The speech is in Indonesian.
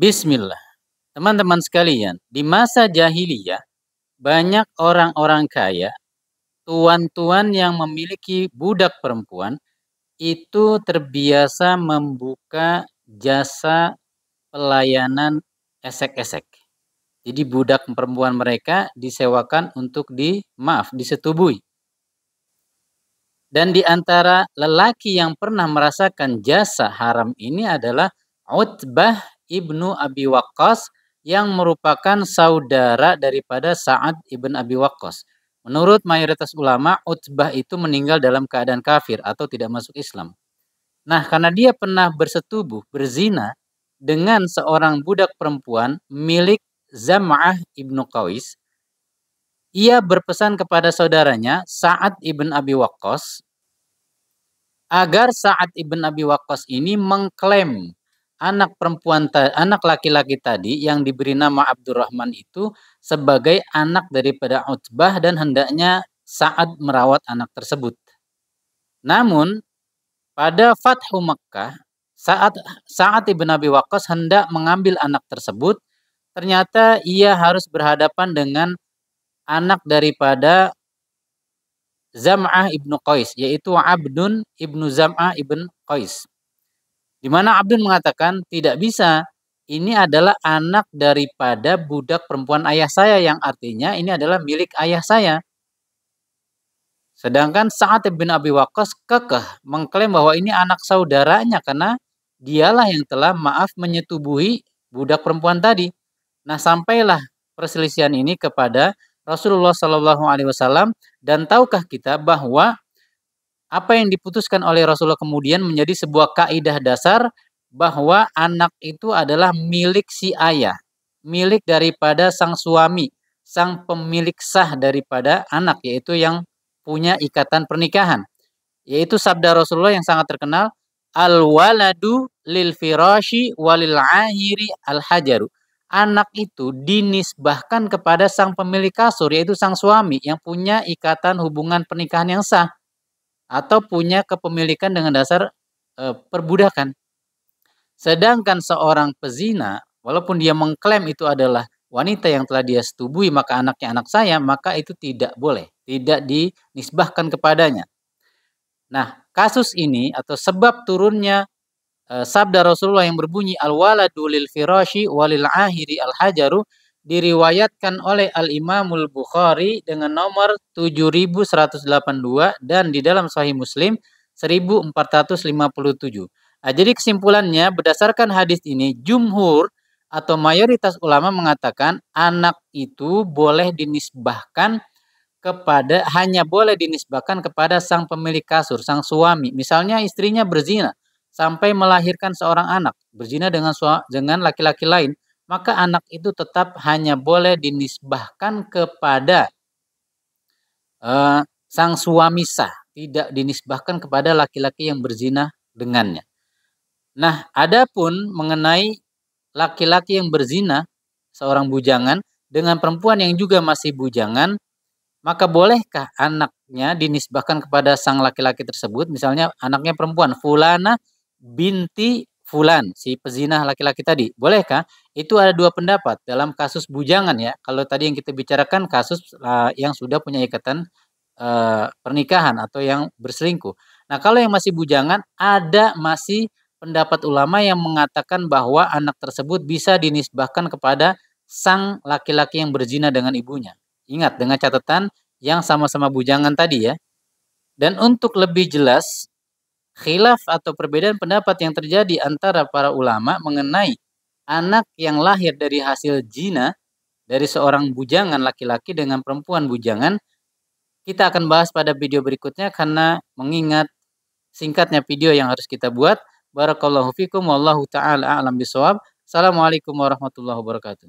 Bismillah. Teman-teman sekalian, di masa jahiliyah banyak orang-orang kaya, tuan-tuan yang memiliki budak perempuan itu terbiasa membuka jasa pelayanan esek-esek. Jadi budak perempuan mereka disewakan untuk disetubui. Dan di antara lelaki yang pernah merasakan jasa haram ini adalah Utbah ibnu Abi Waqqas yang merupakan saudara daripada Sa'ad ibn Abi Waqqas. Menurut mayoritas ulama, Utbah itu meninggal dalam keadaan kafir atau tidak masuk Islam. Nah, karena dia pernah bersetubuh, berzina dengan seorang budak perempuan milik Zam'ah ibnu Qais, ia berpesan kepada saudaranya Sa'ad ibn Abi Waqqas agar Sa'ad ibn Abi Waqqas ini mengklaim anak laki-laki tadi yang diberi nama Abdurrahman itu sebagai anak daripada Utbah dan hendaknya Sa'ad merawat anak tersebut. Namun pada Fathu Makkah, saat Sa'ad ibn Abi Waqqas hendak mengambil anak tersebut, ternyata ia harus berhadapan dengan anak daripada Zam'ah ibnu Qais, yaitu Abdun ibnu Zam'ah ibn Qais. Di mana Abdun mengatakan, tidak bisa, ini adalah anak daripada budak perempuan ayah saya, yang artinya ini adalah milik ayah saya. Sedangkan Sa'ad bin Abi Waqqas kekeh mengklaim bahwa ini anak saudaranya karena dialah yang telah menyetubuhi budak perempuan tadi. Nah, sampailah perselisihan ini kepada Rasulullah Shallallahu Alaihi Wasallam, dan tahukah kita bahwa apa yang diputuskan oleh Rasulullah kemudian menjadi sebuah kaidah dasar bahwa anak itu adalah milik si ayah, milik daripada sang suami, sang pemilik sah daripada anak, yaitu yang punya ikatan pernikahan. Yaitu sabda Rasulullah yang sangat terkenal, al-waladu lil firashi walil ahiri al-hajaru. Anak itu dinisbahkan kepada sang pemilik kasur, yaitu sang suami yang punya ikatan hubungan pernikahan yang sah atau punya kepemilikan dengan dasar perbudakan. Sedangkan seorang pezina, walaupun dia mengklaim itu adalah wanita yang telah dia setubui, maka anaknya anak saya, maka itu tidak boleh, tidak dinisbahkan kepadanya. Nah, kasus ini atau sebab turunnya sabda Rasulullah yang berbunyi al-waladu lil firashi walil ahiri al-hajaru diriwayatkan oleh Al-Imamul Bukhari dengan nomor 7182 dan di dalam Sahih Muslim 1457. Nah, jadi kesimpulannya berdasarkan hadis ini, jumhur atau mayoritas ulama mengatakan anak itu hanya boleh dinisbahkan kepada sang pemilik kasur, sang suami. Misalnya istrinya berzina sampai melahirkan seorang anak, berzina dengan laki-laki lain, maka anak itu tetap hanya boleh dinisbahkan kepada sang suami sah, tidak dinisbahkan kepada laki-laki yang berzina dengannya. Nah, adapun mengenai laki-laki yang berzina, seorang bujangan dengan perempuan yang juga masih bujangan, maka bolehkah anaknya dinisbahkan kepada sang laki-laki tersebut? Misalnya anaknya perempuan, Fulana binti Fulan, si pezina laki-laki tadi. Bolehkah? Itu ada dua pendapat dalam kasus bujangan ya. Kalau tadi yang kita bicarakan kasus yang sudah punya ikatan pernikahan atau yang berselingkuh. Nah, kalau yang masih bujangan, ada masih pendapat ulama yang mengatakan bahwa anak tersebut bisa dinisbahkan kepada sang laki-laki yang berzina dengan ibunya. Ingat, dengan catatan yang sama-sama bujangan tadi ya. Dan untuk lebih jelas, khilaf atau perbedaan pendapat yang terjadi antara para ulama mengenai anak yang lahir dari hasil zina dari seorang bujangan laki-laki dengan perempuan bujangan, kita akan bahas pada video berikutnya karena mengingat singkatnya video yang harus kita buat. Barakallahu fikum wallahu ta'ala a'lam bishawab. Assalamualaikum warahmatullahi wabarakatuh.